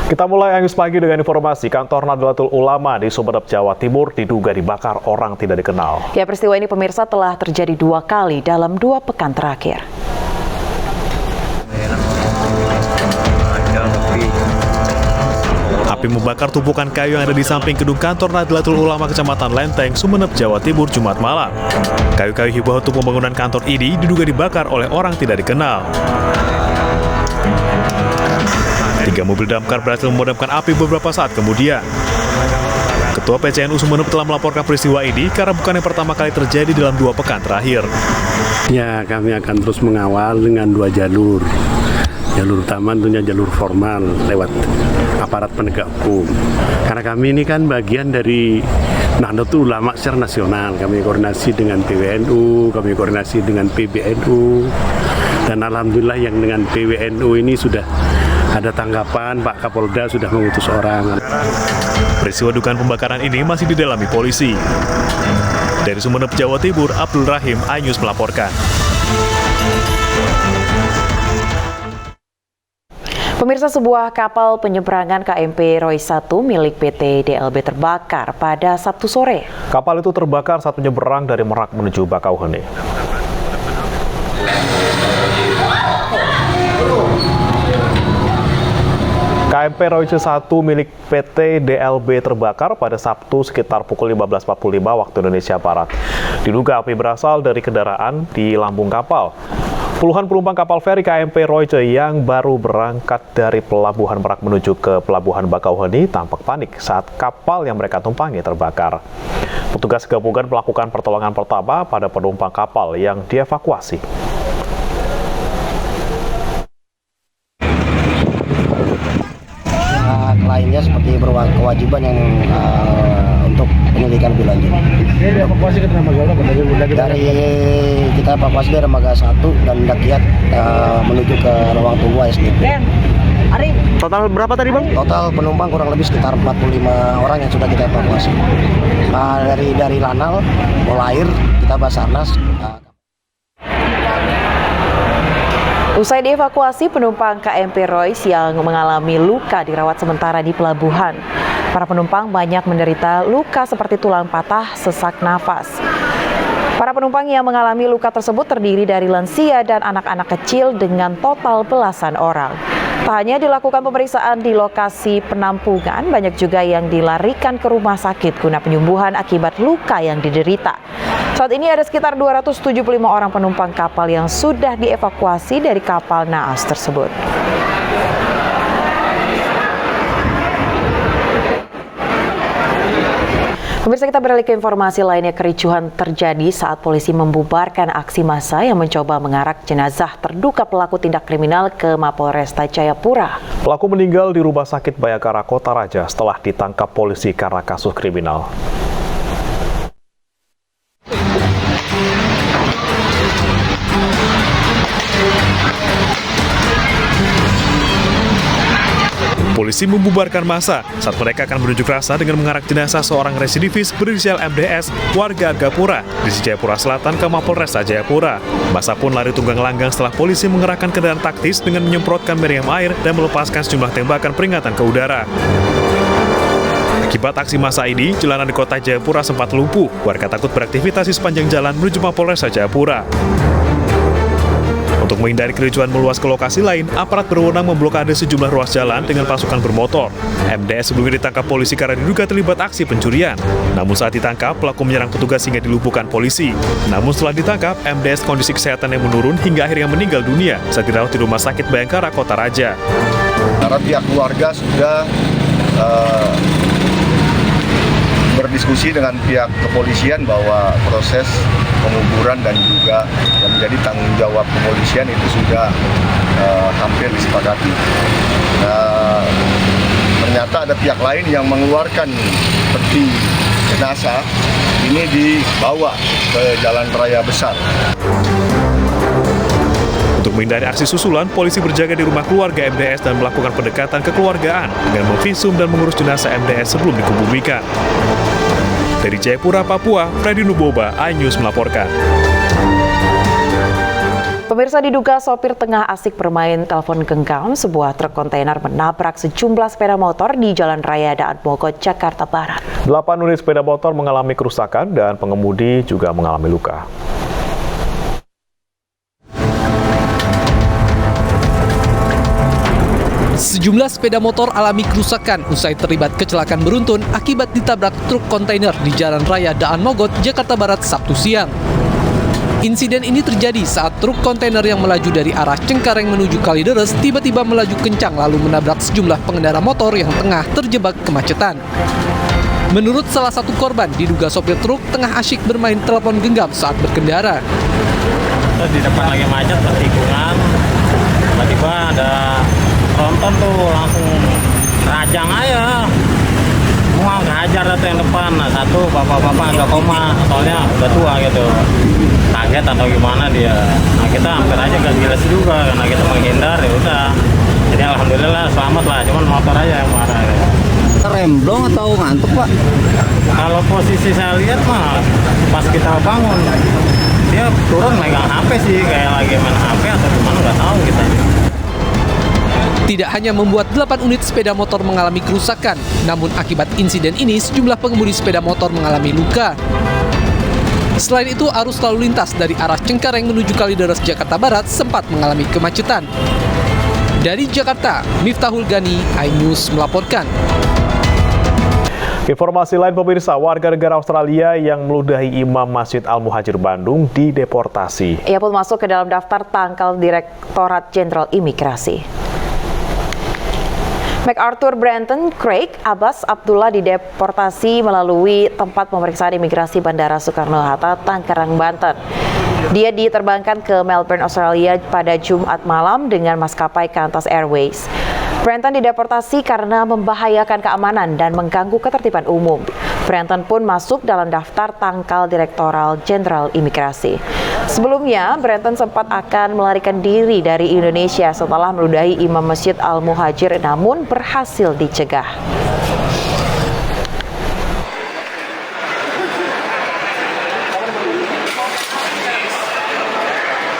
Kita mulai Angus pagi dengan informasi kantor Nahdlatul Ulama di Sumeneb, Jawa Timur diduga dibakar orang tidak dikenal. Ya, peristiwa ini pemirsa telah terjadi 2 kali dalam 2 pekan terakhir. Api membakar tumpukan kayu yang ada di samping gedung kantor Nahdlatul Ulama Kecamatan Lenteng, Sumeneb, Jawa Timur, Jumat malam. Kayu-kayu hibah untuk pembangunan kantor ini diduga dibakar oleh orang tidak dikenal. 3 mobil damkar berhasil memadamkan api beberapa saat kemudian. Ketua PCNU Sumeneb telah melaporkan peristiwa ini karena bukan yang pertama kali terjadi dalam 2 pekan terakhir. Ya, kami akan terus mengawal dengan 2 jalur. Jalur utama tentunya jalur formal lewat aparat penegak hukum. Karena kami ini kan bagian dari Nahdlatul Ulama secara nasional. Kami koordinasi dengan PWNU, kami koordinasi dengan PBNU. Dan alhamdulillah yang dengan PWNU ini sudah ada tanggapan, Pak Kapolda sudah mengutus orang. Peristiwa dugaan pembakaran ini masih didalami polisi. Dari Sumeneb, Jawa Timur, Abdul Rahim, iNews melaporkan. Pemirsa, sebuah kapal penyeberangan KMP Roy 1 milik PT DLB terbakar pada Sabtu sore. Kapal itu terbakar saat menyeberang dari Merak menuju Bakauheni. KMP Roy 1 milik PT DLB terbakar pada Sabtu sekitar pukul 15.45 waktu Indonesia Barat. Diduga api berasal dari kendaraan di lambung kapal. Puluhan penumpang kapal feri KMP Roy yang baru berangkat dari Pelabuhan Merak menuju ke Pelabuhan Bakauheni tampak panik saat kapal yang mereka tumpangi terbakar. Petugas gabungan melakukan pertolongan pertama pada penumpang kapal yang dievakuasi. Lainnya seperti berkewajiban yang untuk penyelidikan lebih lanjut. Evakuasi ke dermaga Dari kita evakuasi dari dermaga 1 dan Dakiat menuju ke ruang tunggu ASDP. Total berapa tadi, Bang? Total penumpang kurang lebih sekitar 45 orang yang sudah kita evakuasi. Dari Lanal, Polair, kita Basarnas. Usai dievakuasi, penumpang KMP Royce yang mengalami luka dirawat sementara di pelabuhan. Para penumpang banyak menderita luka seperti tulang patah, sesak nafas. Para penumpang yang mengalami luka tersebut terdiri dari lansia dan anak-anak kecil dengan total belasan orang. Tak hanya dilakukan pemeriksaan di lokasi penampungan, banyak juga yang dilarikan ke rumah sakit guna penyembuhan akibat luka yang diderita. Saat ini ada sekitar 275 orang penumpang kapal yang sudah dievakuasi dari kapal naas tersebut. Pemirsa, kita beralih ke informasi lainnya. Kericuhan terjadi saat polisi membubarkan aksi massa yang mencoba mengarak jenazah terduga pelaku tindak kriminal ke Mapolresta Jayapura. Pelaku meninggal di Rumah Sakit Bayangkara Kota Raja setelah ditangkap polisi karena kasus kriminal. Polisi membubarkan massa saat mereka akan berunjuk rasa dengan mengarak jenazah seorang residivis berinisial MDS warga Gapura di Jayapura Selatan ke Mapolresta Jayapura. Massa pun lari tunggang langgang setelah polisi mengerahkan kendaraan taktis dengan menyemprotkan meriam air dan melepaskan sejumlah tembakan peringatan ke udara. Akibat aksi massa ini, jalanan di kota Jayapura sempat lumpuh. Warga takut beraktivitas di sepanjang jalan menuju Mapolresta Jayapura. Untuk menghindari kericuhan meluas ke lokasi lain, aparat berwenang memblokade sejumlah ruas jalan dengan pasukan bermotor. MDS sebelumnya ditangkap polisi karena diduga terlibat aksi pencurian. Namun saat ditangkap, pelaku menyerang petugas hingga dilumpuhkan polisi. Namun setelah ditangkap, MDS kondisi kesehatannya menurun hingga akhirnya meninggal dunia saat dirawat di Rumah Sakit Bayangkara Kota Raja. Karena pihak keluarga sudah berdiskusi dengan pihak kepolisian bahwa proses penguburan dan juga yang menjadi tanggung jawab kepolisian itu sudah hampir disepakati. Ternyata ada pihak lain yang mengeluarkan peti jenazah ini dibawa ke jalan raya besar. Untuk menghindari aksi susulan, polisi berjaga di rumah keluarga MDS dan melakukan pendekatan kekeluargaan dengan memvisum dan mengurus jenazah MDS sebelum dikebumikan. Dari Jayapura, Papua, Freddy Nuboba, iNews melaporkan. Pemirsa, diduga sopir tengah asik bermain telepon genggam, sebuah truk kontainer menabrak sejumlah sepeda motor di Jalan Raya Daan Mogot, Jakarta Barat. 8 unit sepeda motor mengalami kerusakan dan pengemudi juga mengalami luka. Sejumlah sepeda motor alami kerusakan usai terlibat kecelakaan beruntun akibat ditabrak truk kontainer di Jalan Raya Daan Mogot, Jakarta Barat, Sabtu siang. Insiden ini terjadi saat truk kontainer yang melaju dari arah Cengkareng menuju Kalideres tiba-tiba melaju kencang lalu menabrak sejumlah pengendara motor yang tengah terjebak kemacetan. Menurut salah satu korban, diduga sopir truk tengah asyik bermain telepon genggam saat berkendara. Di depan lagi macet, tikungan, tiba-tiba ada tronton tuh langsung rajang aja. Semua kehajar tuh yang depan, nah, satu bapak-bapak agak koma, soalnya udah tua gitu. Kaget atau gimana dia. Nah kita hampir aja gak jelas juga, karena kita menghindar ya udah. Jadi alhamdulillah selamat lah, cuman motor aja yang marah. Ya. Remblong atau ngantuk, Pak? Kalau posisi saya lihat mah pas kita bangun dia turun megang HP sih, kayak lagi main HP atau gimana nggak tahu kita. Tidak hanya membuat 8 unit sepeda motor mengalami kerusakan, namun akibat insiden ini sejumlah pengemudi sepeda motor mengalami luka. Selain itu, arus lalu lintas dari arah Cengkareng menuju Kalideres, Jakarta Barat sempat mengalami kemacetan. Dari Jakarta, Miftahul Gani, iNews melaporkan. Informasi lain pemirsa, warga negara Australia yang meludahi imam Masjid Al-Muhajir Bandung dideportasi. Ia pun masuk ke dalam daftar tangkal Direktorat Jenderal Imigrasi. MacArthur Brenton Craig Abbas Abdullah dideportasi melalui tempat pemeriksaan imigrasi Bandara Soekarno-Hatta, Tangerang, Banten. Dia diterbangkan ke Melbourne, Australia pada Jumat malam dengan maskapai Qantas Airways. Brenton dideportasi karena membahayakan keamanan dan mengganggu ketertiban umum. Brenton pun masuk dalam daftar tangkal Direktorat Jenderal Imigrasi. Sebelumnya, Brenton sempat akan melarikan diri dari Indonesia setelah meludahi imam Masjid Al-Muhajir namun berhasil dicegah.